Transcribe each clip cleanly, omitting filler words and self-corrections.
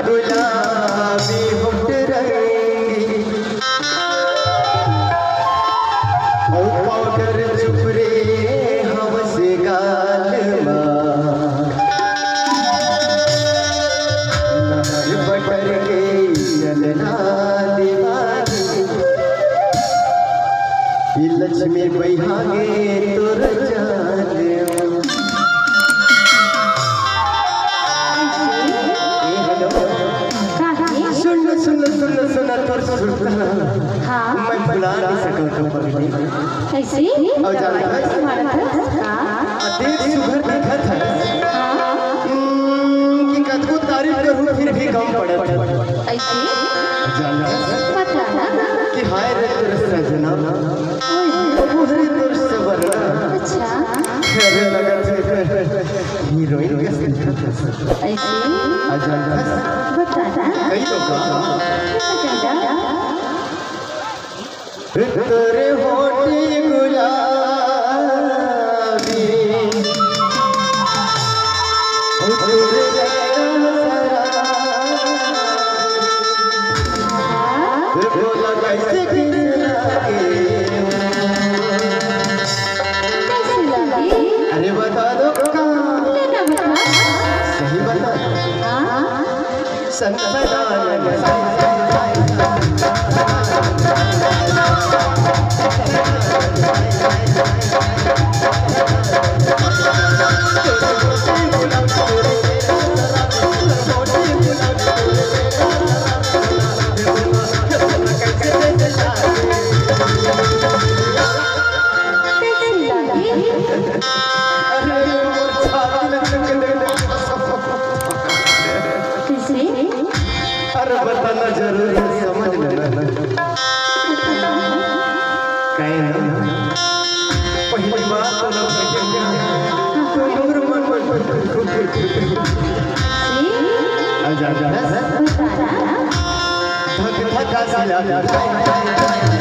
गुलाबी होठ रंगी पाउडर चुप रे हवस गाल नहर बटर के चलना दीवानी लक्ष्मी बहागे तोर हाँ मैं बुला नहीं सकता कैसे और जाना है देख सुघर दिखत है कि कदको तारीफ करूं फिर भी कम पड़त ऐसे जाना पता ना कि हाय रे तेरे सजना ओ रे तोर सवरना अच्छा अरे लगत है हीरोइन के ऐसे आ जाना बता ना कई तो का बता तेरे होठी गुलाबी तेरे बोला कैसे अरे बता दो सही बता अरे बताना जरूर समझ लेना कहीं ना पहली बात तो लोग आजा आजा धक धक आजा का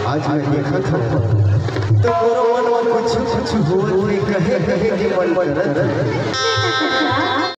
आज मैं देखा था तो मोर मन कुछ कुछ हो कहे कहे के मन करत